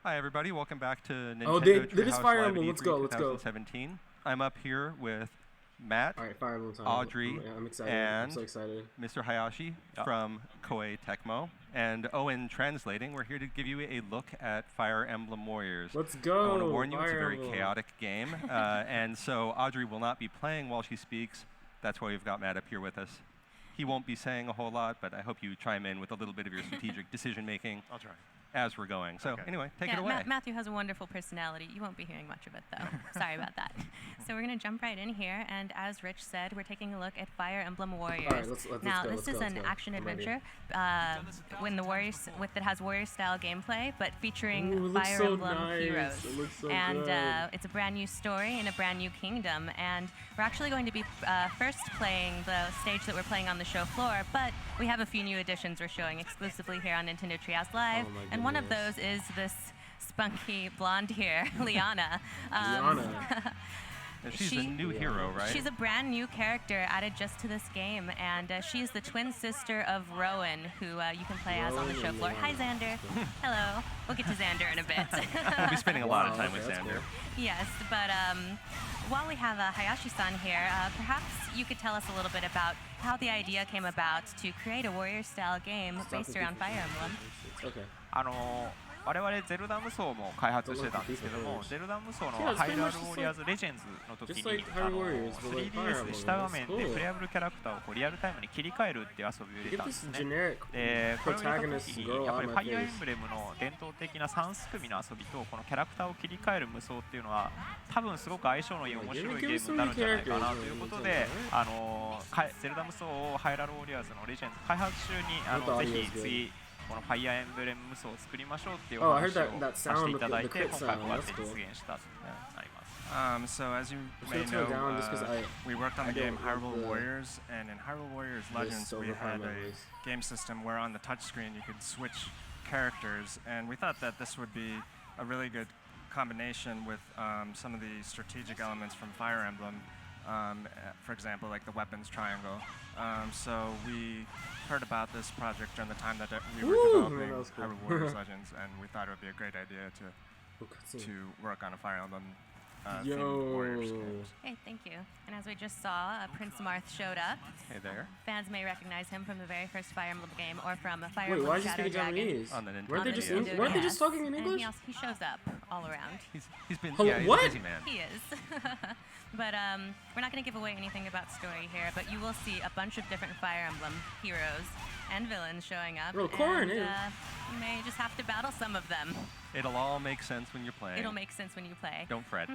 Hi everybody, welcome back to Nintendo Oh, they Treehouse just Fire Live Emblem. at Let's E3 go. Let's go. 2017. I'm up here with Matt, All right, Fire Emblem time. Audrey, I'm excited. I'm and so excited. Mr. Hayashi Yeah. from Koei Tecmo. And Owen translating, we're here to give you a look at Fire Emblem Warriors. Let's I go. want to warn you, it's a Fire very Emblem. chaotic game. And so Audrey will not be playing while she speaks. That's why we've got Matt up here with us. He won't be saying a whole lot, but I hope you chime in with a little bit of your strategic decision making. I'll try. As we're going. So anyway, take it away. Matthew has a wonderful personality. You won't be hearing much of it, though. Sorry about that. So we're going to jump right in here, and as Rich said, we're taking a look at Fire Emblem Warriors. All right, let's now, go, this is an action adventure when the Warriors that has Warrior-style gameplay, but featuring Fire Emblem heroes. It looks so and good. it's a brand new story in a brand new kingdom. And we're actually going to be first playing the stage that we're playing on the show floor, but we have a few new additions we're showing exclusively here on Nintendo Treehouse Live. Oh my and one of goodness. those is this spunky blonde here, Liana. Liana. And she's a new hero, right? She's a brand new character added just to this game, and she's the twin sister of Rowan, who you can play as on the show floor. Hi, Xander. Hello. We'll get to Xander in a bit. We'll be spending a lot of Wow, time with okay, that's Sandra. cool. Yes, but while we have Hayashi-san here, perhaps you could tell us a little bit about how the idea came about to create a warrior-style game based around Fire Emblem. Okay. 我々ゼルダ無双も開発してたんですけども、ゼルダ無双のハイラルウォリアーズレジェンズの時に 3DS で下画面でプレイアブルキャラクターをこうリアルタイムに切り替えるっていう遊びを入れたんですね。で、これを入れた時にやっぱりファイアーエンブレムの伝統的な3すくみの遊びとこのキャラクターを切り替える無双っていうのは多分すごく相性のいい面白いゲームになるんじゃないかなということで、ゼルダ無双をハイラルウォリアーズのレジェンズ開発中にぜひ次このファイアーエンブレム無双を作りましょうっていうお話をさせていただいて今回こうやって実現したとなります。 So as you may know, we worked on the game Hyrule Warriors, and in Hyrule Warriors Legends we had a game system where on the touchscreen you could switch characters, and we thought that this would be a really good combination with some of the strategic elements from Fire Emblem, for example, like the weapons triangle. So we heard about this project during the time that we were developing Hyrule Warriors Legends, and we thought it would be a great idea to work on a Fire Emblem themed Warriors game. Hey, thank you. And as we just saw, Prince Marth showed up. Hey there. Fans may recognize him from the very first Fire Emblem game or from Fire Wait, Emblem why is he Shadow speaking Dragon. Japanese? On the Nintendo. Weren't they just talking in And English? he shows up all around. He's been Hello, he's what? a busy man. He is. But we're not going to give away anything about story here, but you will see a bunch of different Fire Emblem heroes and villains showing up. Bro, Corrin and, is. You may just have to battle some of them. It'll all make sense when you're playing. It'll make sense when you play. Don't fret.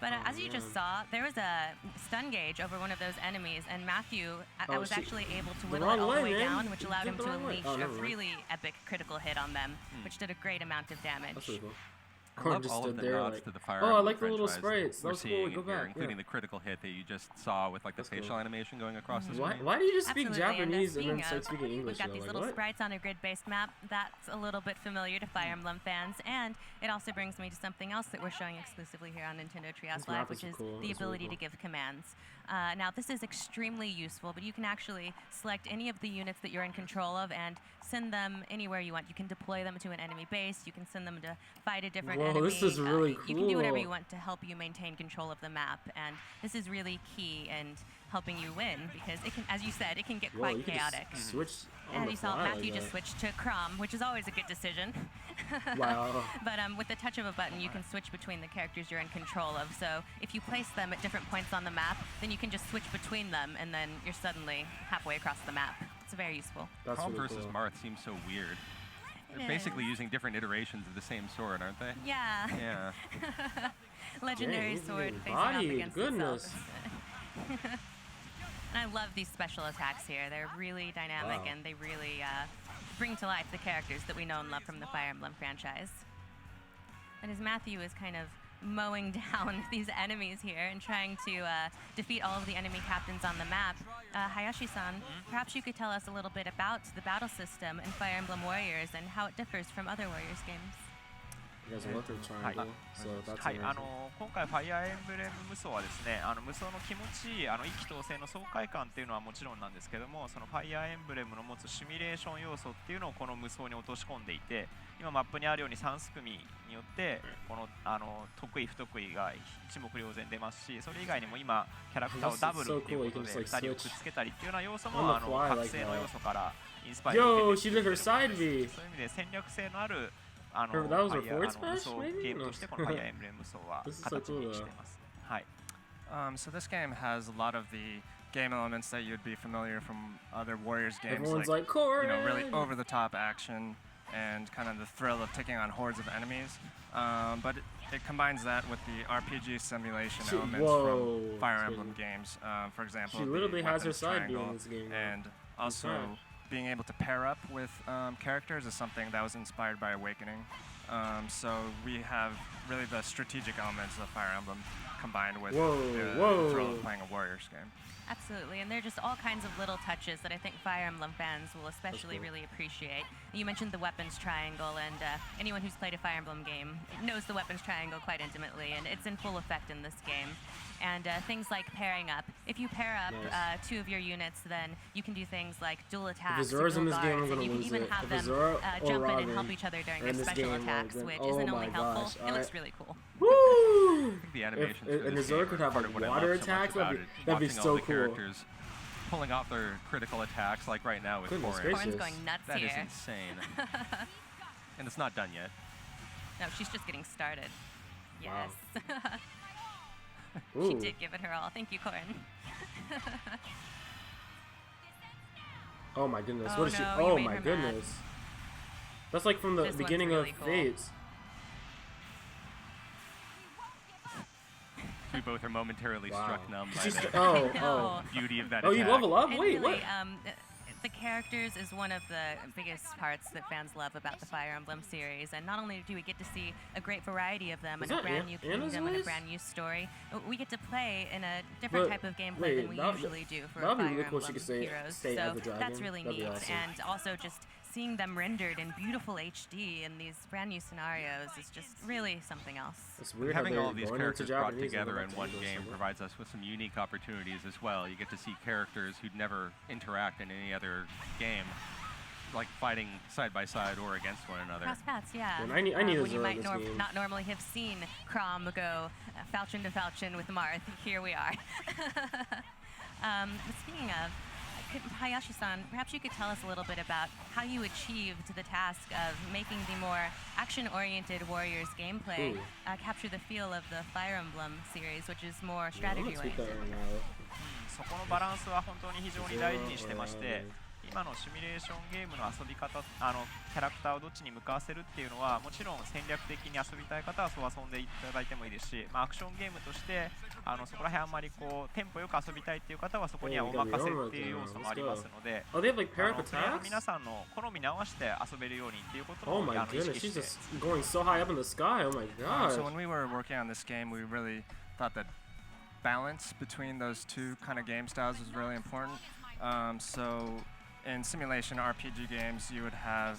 But as you just saw, there was a stun gauge over one of those enemies, and Matthew I was actually able to whittle it all the way down, which allowed him to unleash a really epic critical hit on them, which did a great amount of damage. That's really cool. I Corrin love just all of stood the there nods like, to the Fire oh, I Emblem like the little franchise sprites. we're That was cool. seeing Go here, back. including Yeah. the critical hit that you just saw with like the That's facial cool. animation going across the Why, screen. why do you just speak Absolutely, Japanese and then speaking start of, speaking English? We've got though? these Like, little what? sprites on a grid-based map. That's a little bit familiar to Fire Emblem fans, and it also brings me to something else that we're showing exclusively here on Nintendo Treehouse These Live, graphics which are is cool. the That's really ability to cool. give commands. Now, this is extremely useful, but you can actually select any of the units that you're in control of and send them anywhere you want. You can deploy them to an enemy base. You can send them to fight a different Whoa, enemy. this is really You can do whatever cool. you want to help you maintain control of the map, and this is really key in helping you win because it can, as you said, it can get Whoa, quite you can chaotic. just switch on And the you saw fly Matthew like just that. switched to Crom, which is always a good decision. Wow. But with the touch of a button, you can switch between the characters you're in control of. So if you place them at different points on the map, then you can just switch between them, and then you're suddenly halfway across the map. It's very useful. That's Crom really versus cool. Marth seems so weird. It They're basically is. using different iterations of the same sword, aren't they? Yeah. Yeah. Legendary Dang, sword even facing off bodied, against goodness. itself. And I love these special attacks here. They're really dynamic, Wow. and they really bring to life the characters that we know and love from the Fire Emblem franchise. And as Matthew is kind of mowing down these enemies here and trying to defeat all of the enemy captains on the map, Hayashi-san, perhaps you could tell us a little bit about the battle system in Fire Emblem Warriors and how it differs from other Warriors games. You guys love the triangle, so that's はい、 amazing. 今回、ファイアーエンブレム無双はですね、無双の気持ちいい意気投合の爽快感っていうのはもちろんなんですけども、そのファイアーエンブレムの持つシミュレーション要素っていうのをこの無双に落とし込んでいて、今マップにあるように3組によってこの得意不得意が一目瞭然出ますし、それ以外にも今キャラクターをダブルっていうことで2人をくっつけたりっていうような要素も覚醒の要素からインスパイアを Yo, 受け she て did her side そういう V. 意味で戦略性のあるThat was her ファイア forward 無 smash, 双 maybe? ゲームとしてこのファイアーエンブレム無双は This is so 形 cool, に though. しています。はい。So this game has a lot of the game elements that you'd be familiar from other Warriors games, Everyone's like like, Corin! really over-the-top action and kind of the thrill of taking on hordes of enemies. But it combines that with the RPG simulation elements whoa, from Fire that's Emblem crazy. games. For example, She the literally has her weapons side B in triangle, this game, though. and also Okay. being able to pair up with characters is something that was inspired by Awakening. So we have really the strategic elements of Fire Emblem combined with the thrill of playing a Warriors game. Absolutely, and there are just all kinds of little touches that I think Fire Emblem fans will especially cool. really appreciate. You mentioned the weapons triangle, and anyone who's played a Fire Emblem game knows the weapons triangle quite intimately, and it's in full effect in this game. And things like pairing up. If you pair up Nice. 2 of your units, then you can do things like dual attacks, Azura's in dual this game, I'm guards, and gonna you can lose even it. have If them Azura or jump in and Robin help each other during are their in this special game, attacks, then- which oh isn't my only helpful, gosh, it looks I- really cool. Woo! I think the animations If- for and this Azura game could are have, part like, of what I water love so much attacks, about that'd it. be Watching so all the cool. characters pulling off their critical attacks, like right now with Goodness Corin. gracious. Corin's going nuts That is here. insane. And it's not done yet. No, she's just getting started. Wow. Yes. Ooh. She did give it her all. Thank you, Corin. Oh my goodness, Oh what is she? no, you Oh made my her mad. goodness. That's like from the This one's beginning really of cool. Fates. We both are momentarily Wow. struck numb by She's the oh, No. oh. beauty of that Oh, attack. you level up? And Wait, really, what? The characters is one of the biggest parts that fans love about the Fire Emblem series. And not only do we get to see a great variety of them Is and a that brand new Anna's kingdom and a voice? brand new story, we get to play in a different But type of gameplay wait, than we that- usually do for that'd be Fire really cool if she Emblem could stay- Heroes. stay as So a dragon. that's really That'd be neat. awesome. And also just seeing them rendered in beautiful HD in these brand new scenarios is just really something else. It's weird Having how all of these they're going into characters brought Japanese and together they're in not one English, game so- provides us with some unique opportunities as well. You get to see characters who'd never interact in any other game, like fighting side by side or against one another. Cross paths, yeah. Man, I need when Azura you in might this game. not normally have seen Crom go falchion to falchion with Marth, here we are. But speaking of, Hayashi-san, perhaps you could tell us a little bit about how you achieved the task of making the more action-oriented Warriors gameplay Ooh. capture the feel of the Fire Emblem series, which is more Yeah, I'm gonna tweet that strategy-oriented. right now. そこのバランスは本当に非常に大事にしてまして、今のシミュレーションゲームの遊び方、キャラクターをどっちに向かわせるっていうのは、もちろん戦略的に遊びたい方はそう遊んでいただいてもいいですし、アクションゲームとしてそこら辺あんまりこうテンポよく遊びたいっていう方はそこにはお任せっていう要素もありますので、 Oh, they have like pair up プレイヤーの attacks? 皆さんの好みに合わせて遊べるようにっていうことを Oh my 意 goodness, 識 she's して just going so high up in the sky. Oh my gosh. So when we were working on this game, we really thought that balance between those two kind of game styles was really important. So in simulation RPG games, you would have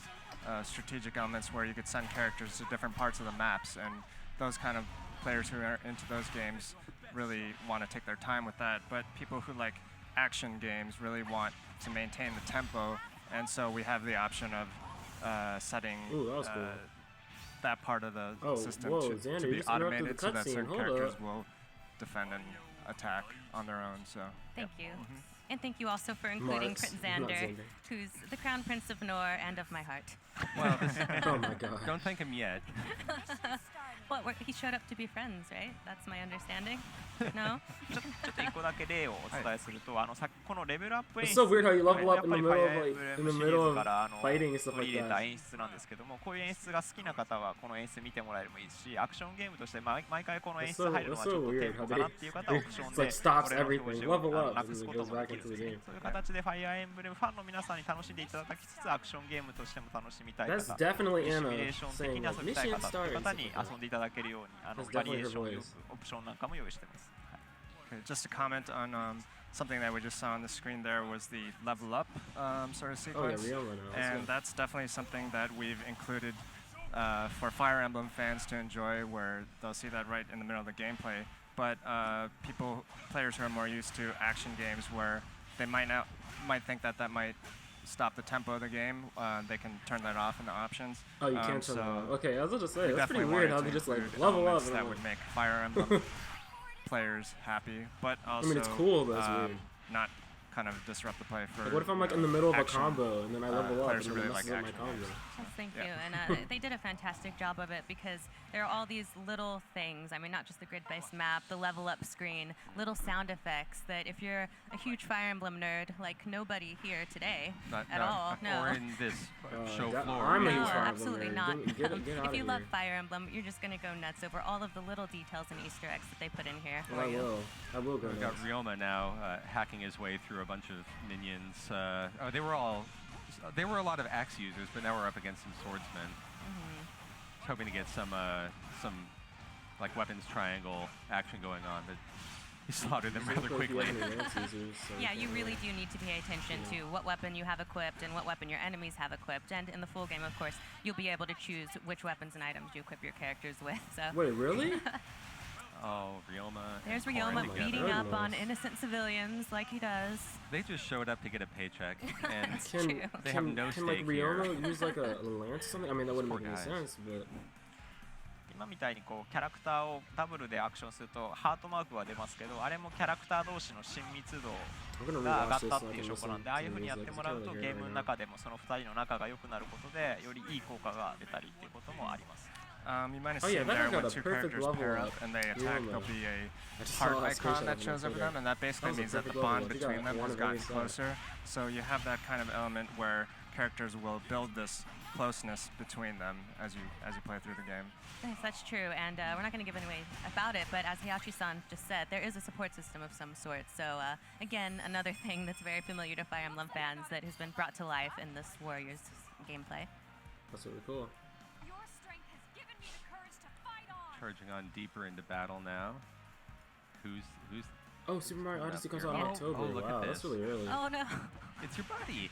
strategic elements where you could send characters to different parts of the maps, and those kind of players who are into those games really want to take their time with that. But people who like action games really want to maintain the tempo, and so we have the option of setting Ooh, that was cool. that part of the Oh, system whoa, to Xander, be you just interrupted the automated so that cutscene. certain Hold characters up. will defend and attack on their own. So Thank you. And thank you also for including Mars, Prince not Xander, Xander. who's the Crown Prince of Nor and of my heart. Well, this, Oh my god. don't thank him yet. Well, he showed up to be friends, right? That's my understanding. No? ちょっと一個だけ例をお伝えすると、このレベルアップ演 It's 出 so weird how you これ level や up っ in ぱ the り middle ファイアーエ of ン like ブレ in ム the シリー middle ズ of から fighting and stuff 取り like 入れた that. 演出なんですけども、こういう演出が好きな方はこの演出見てもらえるもいいし、アクションゲームとして毎回この演 It's 出 so, 入るの it's はちょ so っとテ weird ン how ポか they なっていう方はオプション it's で like stops これの表 everything. 示を Level up な and くす it こと goes も back できる into の the で、 game. そういう形でファイアーエンブレムファンの皆さんに楽しんでいただきつつ、アクションゲームとしても楽しみたい方、 That's シ definitely ミュ Anna レーション的 saying に like 遊びたい mission 方っていう start 方 and に stuff like 遊んでいただけるように、 That's バリエ definitely ー her ションをよ voice. くオプションなんかも用意してます。はい Okay, just to comment on something that we just saw on the screen there was the level up sort of Oh yeah, sequence. Rion right now. And that's definitely something that we've included for Fire Emblem fans to enjoy, where they'll see that right in the middle of the gameplay. But players who are more used to action games, where they might think that might stop the tempo of the game, they can turn that off in the options. Oh, you can't turn it off. Okay, I was just we saying, that's pretty weird how they just like level up. That would make Fire Emblem players happy, but also I mean, it's cool, but it's weird. Not kind of disrupt the play for. Like, what if I'm like in the middle of action, a combo and then I level up and then really it messes like up my combo? Yes, thank you. And they did a fantastic job of it because there are all these little things. I mean, not just the grid-based map, the level up screen, little sound effects that if you're a huge Fire Emblem nerd, like nobody here today at all, no. Or in this show floor. I'm a huge No, Fire Emblem absolutely nerd. not. Get If out you of love here. Fire Emblem, you're just going to go nuts over all of the little details and Easter eggs that they put in here Well, for you. I will go We've got nuts. Ryoma now hacking his way through a bunch of minions. They were a lot of axe users, but now we're up against some swordsmen. Hoping to get some like weapons triangle action going on, but he slaughtered them rather quickly. Yeah, you really do need to pay attention to what weapon you have equipped and what weapon your enemies have equipped. And in the full game, of course, you'll be able to choose which weapons and items you equip your characters with. So. Wait, really? Oh, Ryoma. There's and Korin Ryoma together. beating up on Goodness. innocent civilians like he does. They just showed up to get a paycheck, and That's Can, true. They have no can like stake here. Ryoma use like a lance or something? I mean, that wouldn't Poor make any guys. sense, but 今みたいにこうキャラクターをダブルでアクションするとハートマークは出ますけど、あれもキャラクター同士の親密度 I'm gonna が上が rewatch った this っ so て I いう can 証拠なん listen で、ああいう to 風にやって music. も It's らう kind と of ゲ like ームの中でもその2人の仲が良くなることでよりいい効果が出たりっていうこともあります。You might have Oh, yeah, seen that there got when a two perfect characters level pair up. up and they attack, Ryoma. there'll be a I just heart saw that icon screenshot that of shows my over Twitter. them, and that basically That was a means that the perfect level bond up. You between got them one has of every gotten side. closer. So you have that kind of element where characters will build this closeness between them as you play through the game. Yes, that's true, and we're not going to give away about it, but as Hayashi-san just said, there is a support system of some sort. So again, another thing that's very familiar to Fire Emblem fans that has been brought to life in this Warriors gameplay. That's really cool. Your strength has given me the courage to fight on. Charging on deeper into battle now. Who's? Oh, Super Mario Odyssey comes out in Yeah. October. Oh, look at Wow, this. that's really early. Oh no. It's your buddy.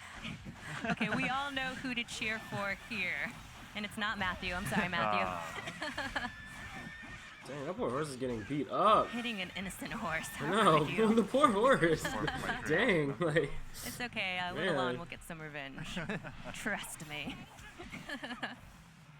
Okay, we all know who to cheer for here. And it's not Matthew. I'm sorry, Matthew. Dang, that poor horse is getting beat up. Hitting an innocent horse. How No, could you? the poor horse. Poor playthrough. Dang, like. It's okay. Man. Little will get some revenge. Trust me.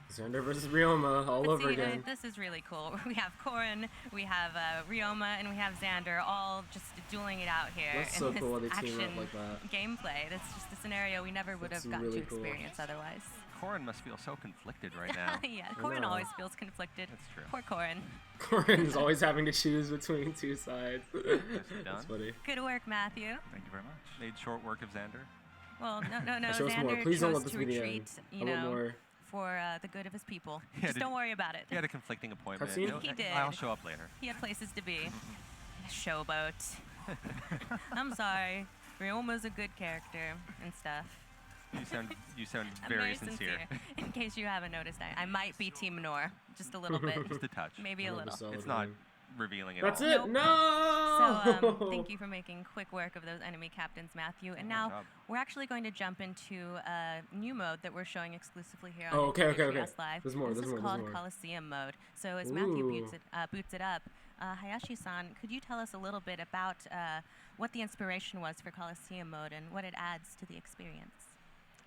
Sandra versus Ryoma all But over see, again. this is really cool. We have Korin, we have Ryoma, and we have Xander all just dueling it out here. That's in so this cool they team action up like that. gameplay. That's just a scenario we never would That's have gotten really to cool. experience otherwise. Korin must feel so conflicted right now. Yeah, I Korin know. always feels conflicted. That's true. Poor Korin. Corin is always having to choose between two sides. That's done? funny. Good work, Matthew. Thank you very much. Made short work of Xander. Well, no. Show us more. Xander Please don't chose let this to be the retreat, end. you I want know, more. for the good of his people. Yeah, Just did- don't worry about it. He had a conflicting appointment. Cutscene? He did. I'll show up later. He had places to be. Showboat. I'm sorry. Ryoma's a good character and stuff. You sound I'm very sincere. In case you haven't noticed, I might be Team Nor. Just a little bit. Just a touch. Maybe a Another little. solid It's not game. revealing at That's all. it. Nope. No. So thank you for making quick work of those enemy captains, Matthew. And now job. we're actually going to jump into a new mode that we're showing exclusively here on Oh, okay, okay, okay. Treehouse Live. There's more, This there's is more, there's called more. Coliseum mode. So as Matthew Ooh. boots it up, Hayashi-san, could you tell us a little bit about what the inspiration was for Coliseum mode and what it adds to the experience?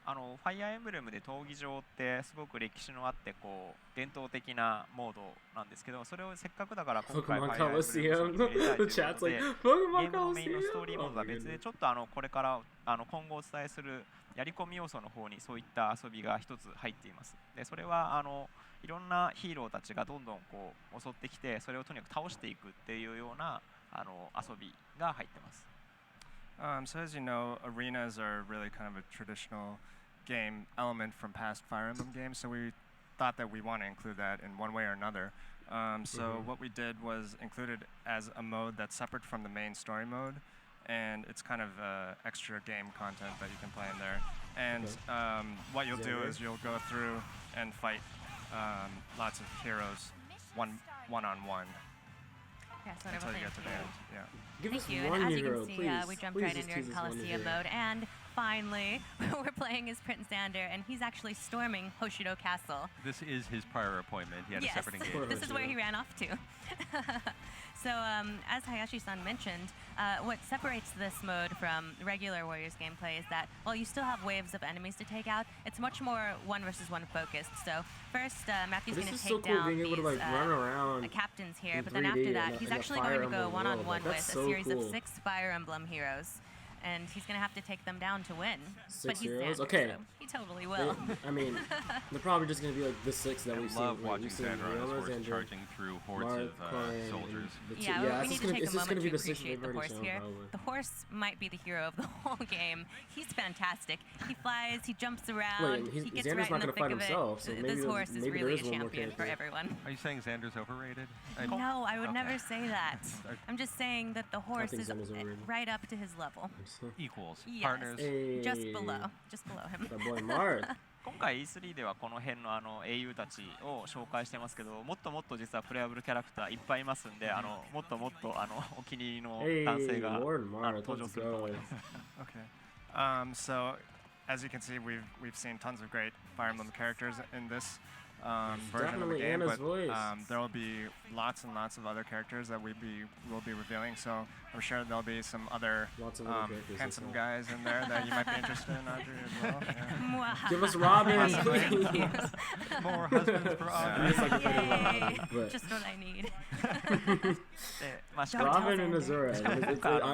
ファイアーエンブレムで闘技場ってすごく歴史のあってこう伝統的なモードなんですけど、それをせっかくだから今回フ Pokemon ァイアーエンブレムに Coliseum. 入れたいという The こ chat's とで like ゲ Pokemon ームのメインのストーリー Coliseum. モー Oh ドは my 別で goodness. ちょっとこれから今後お伝えするやり込み要素の方にそういった遊びが一つ入っています。でそれはいろんなヒーローたちがどんどんこう襲ってきてそれをとにかく倒していくっていうような遊びが入ってます。So as you know, arenas are really kind of a traditional game element from past Fire Emblem games. So we thought that we want to include that in one way or another. So what we did was include it as a mode that's separate from the main story mode, and it's kind of extra game content that you can play in there. And what you'll do is you'll go through and fight lots of heroes one-on-one Yeah, so until you get to the end. Yeah. Give us Thank you. one And as you hero, can see, please. we jumped Please right just into tease us one Coliseum hero. mode. And finally, we're playing as Prince Xander, and he's actually storming Hoshido Castle. This is his prior appointment. He had a separate engagement. This is where he ran off to. So, as Hayashi-san mentioned, what separates this mode from regular Warriors gameplay is that while you still have waves of enemies to take out, it's much more one versus one focused. So first, Matthew's going to take down these captains here, but then after that, he's actually going to go one-on-one with a series of 6 Fire Emblem heroes. And he's going to have to take them down to win. 6 he's heroes? Xander, Okay. So he totally will. I mean, they're probably just going to be like the 6 that we've seen. I love watching Sandra on his horse charging through hordes of soldiers. Yeah, we need to take a moment to appreciate the horse here. Probably. The horse might be the hero of the whole game. He's fantastic. He flies, he jumps around, he gets Xander's right not in the thick of it. Himself, so This horse is really a champion for everyone. Are you saying Xander's overrated? No, I would never say that. I'm just saying that the horse is right up to his level. Equals. Yes. Partners. Just below him. That boy Mark. 今回 E3 ではこの辺の英雄たちを紹介してますけど、もっともっと実はプレイアブルキャラクターいっぱいいますんで、もっともっとお気に入りの男性が登場すると思います。Okay. So as you can see, we've seen tons of great Fire Emblem characters in this version of the game, but there will be lots and lots of other characters that we'll be revealing. So I'm sure there'll be some other handsome guys in there that you might be interested in, Audrey, as well. Yeah. Give us Robin, please. More husbands for Audrey. Just what I need. Robin and Azura.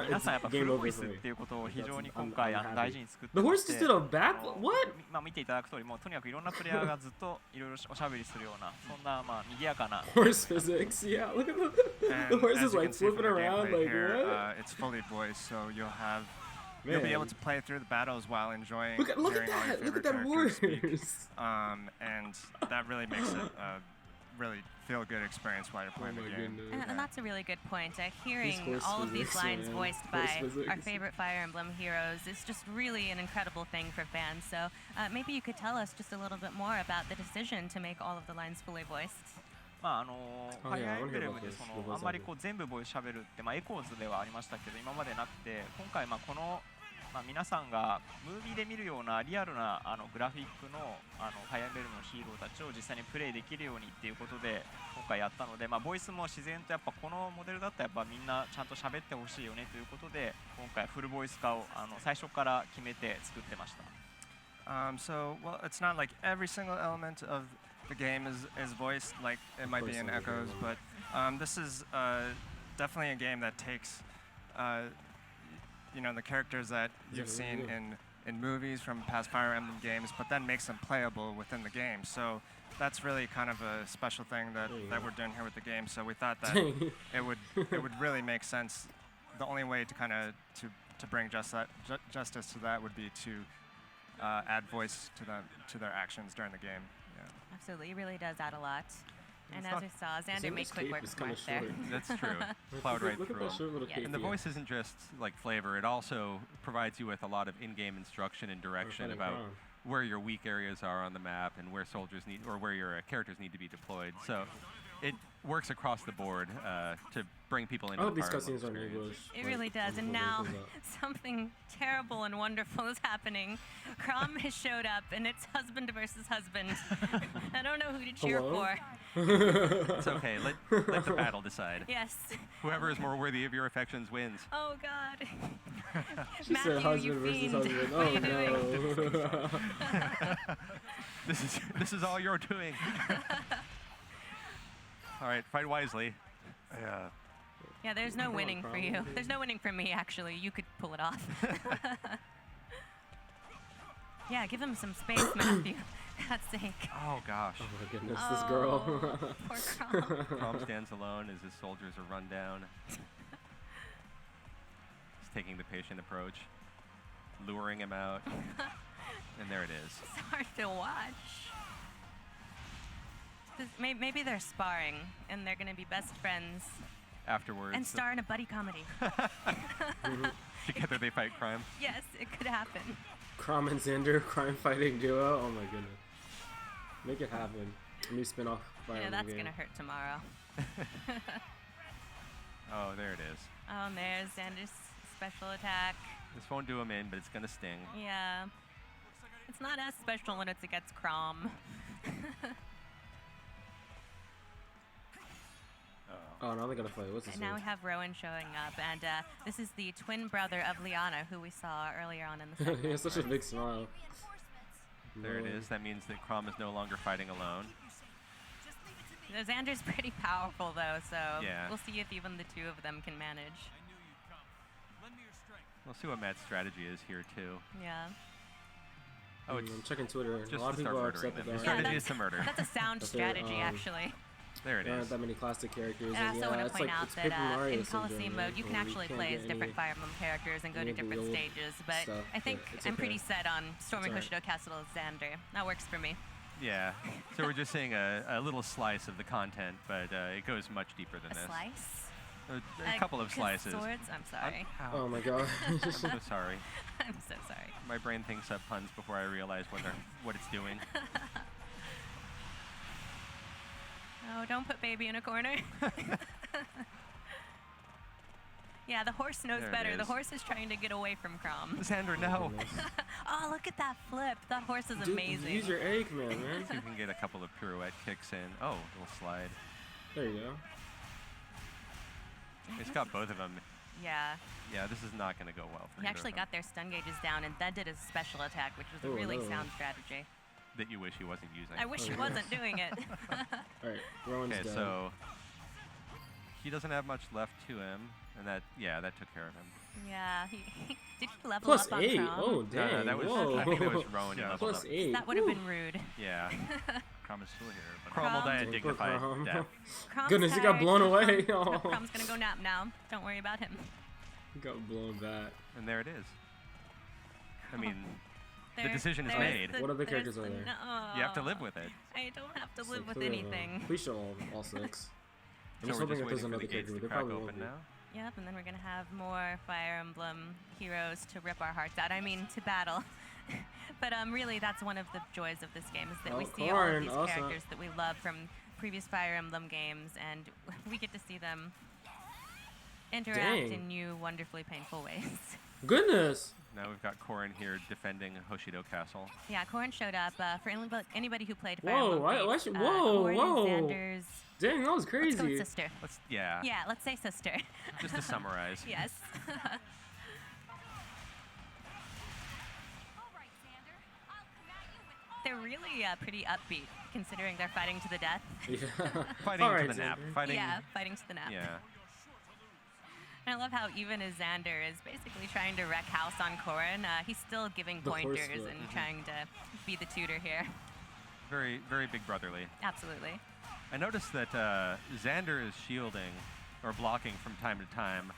皆さんやっぱフルボイスっていうことを非常に今回大事に作って The horse just did a back. What? 見ていただく通り、もうとにかくいろんなプレイヤーがずっといろいろおしゃべりするようなそんな賑やかな horse physics. Yeah, look at the horse is like flipping around like what? It's fully voiced, so you'll be able to play through the battles while enjoying look hearing all your favorite characters speak. Horse. And that really makes it a really feel-good experience while you're playing the game. And that's a really good point. Hearing all of these lines voiced by our favorite Fire Emblem heroes is just really an incredible thing for fans. So maybe you could tell us just a little bit more about the decision to make all of the lines fully voiced. ファイアーエンブレムであんまり全部ボイスしゃべるってエコーズではありましたけど今までなくて今回この皆さんがムービーで見るようなリアルなグラフィックのファイアーエンブレムのヒーローたちを実際にプレイできるようにっていうことで今回やったのでボイスも自然とやっぱこのモデルだったらやっぱみんなちゃんと喋ってほしいよねということで今回フルボイス化を最初から決めて作ってました。So, well, it's not like every single element of the game is voiced like it might be in Echoes, but this is definitely a game that takes the characters that you've seen in movies from past Fire Emblem games, but then makes them playable within the game. So that's really kind of a special thing that we're doing here with the game. So we thought that it would really make sense. The only way to kind of to bring justice to that would be to add voice to their actions during the game. Yeah. Absolutely, it really does add a lot. And as we saw, Xander made quick work of Marth there. That's true. Plowed right through him. And the voice isn't just like flavor, it also provides you with a lot of in-game instruction and direction about where your weak areas are on the map and where soldiers need, or where your characters need to be deployed. So it works across the board to bring people into the Fire Emblem experience. It really does. And now something terrible and wonderful is happening. Crom has showed up, and it's husband versus husband. I don't know who to cheer for. It's okay. Let the battle decide. Yes. Whoever is more worthy of your affections wins. Oh, God. She said husband versus husband. Oh, no. This is all you're doing. All right, fight wisely. Yeah, there's no winning for you. There's no winning for me, actually. You could pull it off. Yeah, give him some space, Matthew. God's sake. Oh, gosh. Oh, my goodness, this girl. Poor Crom. Crom stands alone as his soldiers are run down. He's taking the patient approach, luring him out. And there it is. It's hard to watch. Maybe they're sparring, and they're going to be best friends. Afterwards. And star in a buddy comedy. Together they fight crime. Yes, it could happen. Crom and Xander, crime fighting duo. Oh my goodness. Make it happen. A new spin-off. That's going to hurt tomorrow. Oh, there it is. Oh, and there's Xander's special attack. This won't do him in, but it's gonna sting. Yeah. It's not as special when it's against Crom. Oh, now they're gonna fight. What's this? And now we have Rowan showing up, and this is the twin brother of Liana, who we saw earlier on in the segment. He has such a big smile. There it is. That means that Crom is no longer fighting alone. Xander's pretty powerful, though, so Yeah. we'll see if even the two of them can manage. We'll see what Matt's strategy is here, too. Yeah. Oh, it's I'm checking Twitter. just A lot of to people start are upset murdering that them. His there strategy aren't, is to murder. That's a sound But they're, strategy, actually. There it there aren't is. that many classic characters. And I And also want to it's point like, out it's that Paper Mario in syndrome, Coliseum right? mode, you can Where actually can't play get as different any- Fire Emblem characters and go any to of the different old stages, but stuff, I think but it's I'm okay. pretty set on storming It's Hoshido Castle as Xander. That works for me. Yeah. So we're just seeing a little slice of the content, but it goes much deeper than A this. slice? A couple of 'Cause slices. Swords? I'm sorry. Oh my god. I'm so sorry. I'm so sorry. My brain thinks up puns before I realize what it's doing. Oh, don't put baby in a corner. Yeah, the horse knows There it better. The is. horse is trying to get away from Crom. Sandra, no. Oh, look at that flip. That horse is Dude, amazing. use your egg command, man. See if we can get a couple of pirouette kicks in. Oh, little slide. There you go. It's got both of them. Yeah. Yeah, this is not going to go well for He either actually of them. got their stun gauges down and then did his special attack, which was a Oh, really no. sound strategy. That you wish he wasn't using. I wish Oh, he yeah. wasn't doing it. Alright, Rowan's Okay, dead. so he doesn't have much left to him, and that took care of him. Yeah. Did he level Plus up on 8. Crom? Oh, No, dang. that was Whoa. I think that was Rowan who Yeah. leveled Plus up. 8. That would have Woo. been rude. Yeah. Crom is still here. But Crom will die a Poor dignified Crom. death. Crom's Goodness, he got tired. blown away. No, Oh. Crom's gonna go nap now. Don't worry about him. He got blown back. And there it is. I mean, There- decision is there's made. What other there's characters are the- there? no. you have to live with it. I don't have to It's live like with 3 of them. anything. Please show all 6. I'm So just we're just hoping that there's waiting for another the gates character, to but there crack probably won't open be. now. Yep, and then we're gonna have more Fire Emblem heroes to rip our hearts out. I mean, to battle. But really, that's one of the joys of this game is that we Oh, see all of Corrin, these awesome. characters that we love from previous Fire Emblem games, and we get to see them interact Dang. in new, wonderfully painful ways. Goodness! Now we've got Corrin here defending Hoshido Castle. Yeah, Corrin showed up. For anybody who played Fire Whoa, Emblem why games, should- whoa, Corrin whoa. and Xander's... Dang, that was Let's go crazy. with sister. Yeah. Yeah, let's say sister. Just to summarize. Yes. All right, Xander. I'll come at you with all They're really pretty upbeat, considering they're fighting to the death. Yeah. Fighting Alright, to the nap. Xander. Fighting. Yeah, fighting to the nap. Yeah. And I love how even as Xander is basically trying to wreck house on Corrin, he's still giving The horse pointers whip. and trying to be the tutor here. Very, very big brotherly. Absolutely. I noticed that Xander is shielding or blocking from time to time.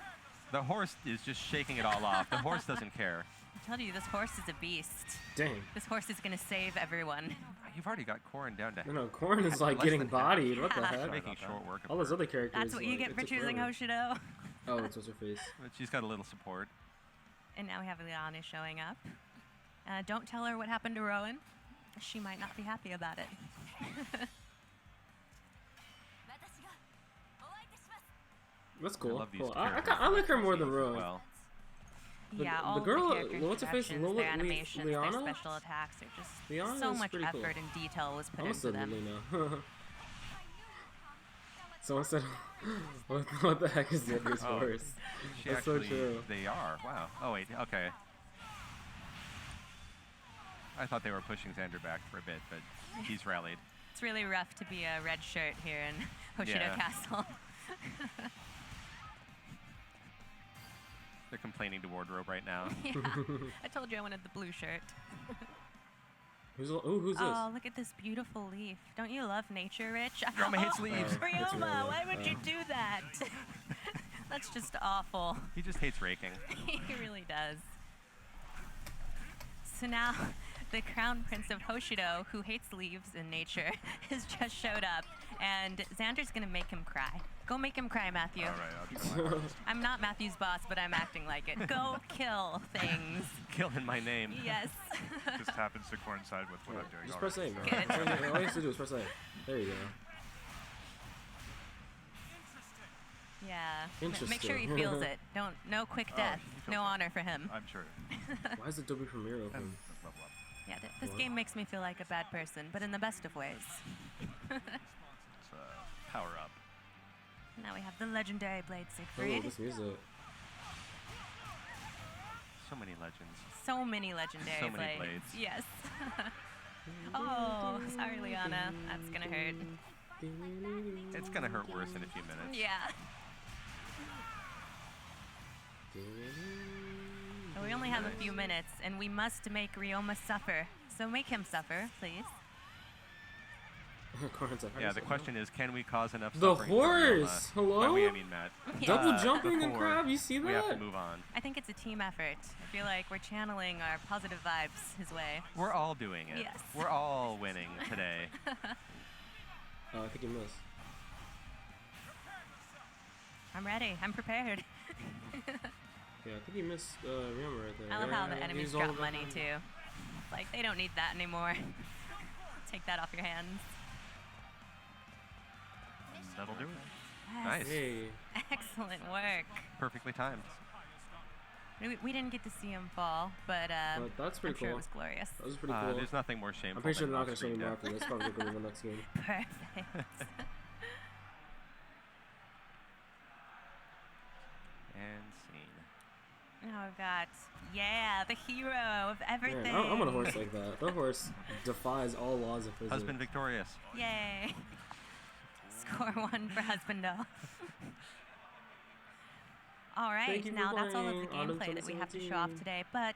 The horse is just shaking it all off. The horse doesn't care. I told you, this horse is a beast. Dang. This horse is going to save everyone. You've already got Corrin down to No, Corrin is like less getting than half. bodied. What the Yeah. heck? making short work of All those her. other characters. That's what you like, get it for took choosing forever. Hoshido. Oh, it's what's her face. But she's got a little support. And now we have Liana showing up. Don't tell her what happened to Rowan. She might not be happy about it. That's I cool. love these Cool. characters. I like her more than Rowan. Well, Yeah, the all girl- of the characters' what's her face? introductions, their Li- animations, Liana? their special attacks are just Liana so is much pretty effort cool. and detail was I put almost into said them. Luna. Someone said, what the heck is Xander's Oh. horse? she That's so actually, true. they are. Wow. Oh, wait. Okay. I thought they were pushing Xander back for a bit, but he's rallied. It's really rough to be a red shirt here in Hoshido Yeah. Castle. They're complaining to wardrobe right now. Yeah, I told you I wanted the blue shirt. Who's this? Oh, look at this beautiful leaf. Don't you love nature, Rich? Ryoma hates leaves. Oh, it's Ryoma, Ryoma. why would you Oh. do that? That's just awful. He just hates raking. He really does. So now, the Crown Prince of Hoshido, who hates leaves and nature, has just showed up, and Xander's gonna make him cry. Go make him cry, Matthew. all right, I'll do my hardest. I'm not Matthew's boss, but I'm acting like it. Go kill things. Kill in my name. Yes. Just happens to coincide with what I'm doing. Just already, press A, man. so- Good. All you have to do is press A. There you go. Yeah. Interesting. Make sure he feels it. No quick death. No honor for him. I'm sure. Why is Adobe Premiere open? Yeah, this game makes me feel like a bad person, but in the best of ways. It's power up. Now we have the legendary Blade Oh, Siegfried. this music. So many legends. So many legendary So many blades. Yes. Oh, sorry, Liana. That's gonna hurt. It's gonna hurt worse in a few minutes. Yeah. We only have a few minutes, and we must make Ryoma suffer. So make him suffer, please. Yeah, the question is, can we cause enough The suffering horse! for Ryoma? Hello? By we, I mean Matt. Double jumping and before crab, you see that? We have to move on. I think it's a team effort. I feel like we're channeling our positive vibes his way. We're all doing it. Yes. We're all winning today. Oh, I think you missed. I'm ready. I'm prepared. Yeah, I think you missed Ryoma right there. I love how the Yeah, enemies he's all drop about money him. too. Like, they don't need that anymore. Take that off your hands. That'll do it. Yes. Nice. Hey. Excellent work. Perfectly timed. We didn't get to see him fall, but But that's pretty I'm sure it cool. was glorious. That was pretty cool. There's nothing more shameful. I'm pretty sure than they're not going to show me off-screen more death. after this. Probably going to be the next game. Perfect. And scene. Oh, we've got, the hero of everything. Man, I'm on a horse like that. That horse defies all laws of physics. Husband victorious. Yay. Score 1 for Husbando. All right, Thank you for now that's all of the playing Autumn gameplay that we have to show off 2017. today, but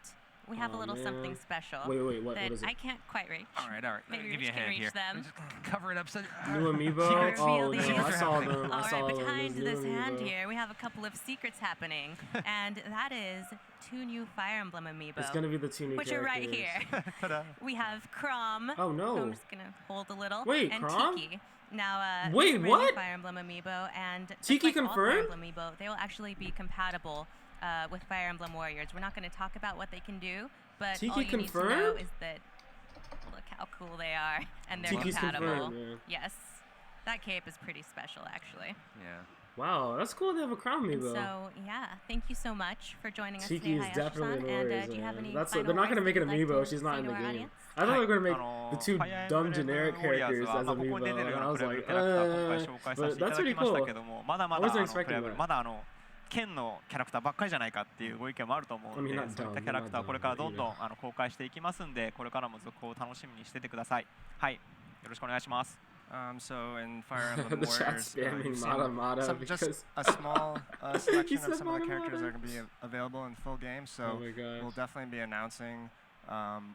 we have a little something man. special Wait, what that is it? I can't quite reach. All right. Maybe Give Rich you a can hand reach here. them. Just cover it up so. New amiibo? Secret Oh, reveal no, I these. saw them. All I saw right, them. behind New this hand amiibo. here, we have a couple of secrets happening, and that is 2 new Fire Emblem amiibo, It's going to be the two new which are right characters. here. Ta-da. We have Crom, Oh, who no. I'm just gonna hold a little, Wait, and Crom? Tiki. Now, Wait, these are brand new what? Fire Emblem amiibo, and just Tiki like all Fire confirmed? Emblem amiibo, they will actually be compatible with Fire Emblem Warriors. We're not going to talk about what they can do, but Tiki all you need to know confirmed? is that look how cool they are, and they're Tiki's compatible. confirmed, yeah. Yes, that cape is pretty special, actually. Yeah. Wow, that's cool they have a crown And amiibo. so, yeah, thank you so much for joining us Tiki today, is definitely in Hayashiro-san. And Warriors, do you have man. any That's final they're not words gonna make an that you'd amiibo. like to She's not say in to the our game. audience? I thought they were gonna make the two Fire Emblem dumb generic characters as ここで出 amiibo, るよ and う I な was プレイ like, キャラクター今回紹介させていただきましたけども、まだまだ I wasn't プレ expecting イヤブル that. まだ剣のキャラクターばっかりじゃないかっていうご意見もあると思うので、 I mean, not そういった dumb, キャラクター not これからどんどん dumb, 公開していきますんで、これからも続報を楽しみにしててください。はい、よろしくお願いします。So in Fire Emblem The chat's Warriors, spamming you've seen Mata some, because just a small selection said of some of the Mata characters that are Mata. going to be available in full game. So Oh my gosh. we'll definitely be announcing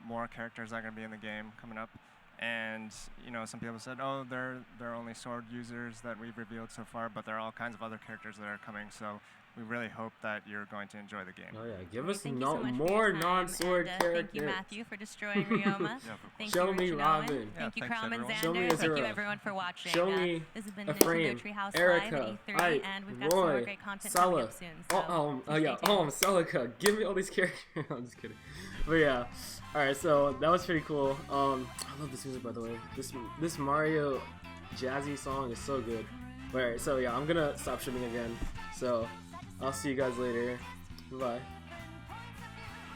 more characters that are going to be in the game coming up. And you know, some people said, "Oh, they're only sword users that we've revealed so far," but there are all kinds of other characters that are coming. So we really hope that you're going to enjoy the game. Oh yeah, give Great, us thank you so much for more your time, non-sword and, characters. Thank you, Matthew, for destroying Ryoma. Thank Show you, me Rich and Robin. Owen. Yeah, Thank you, thanks, Crom and everyone. Show me Xander. Thank you, Azura. everyone, for watching. Show me This has been Ephraim, Nintendo Treehouse Erica, Live at E3, Ike, and we've got some more Roy, great content coming Sala. up soon. So Yeah. Celica. Give me all these characters. I'm just kidding. But yeah. Alright, so that was pretty cool. I love this music, by the way. This Mario jazzy song is so good. Alright, so yeah, I'm gonna stop streaming again. So I'll see you guys later. Bye.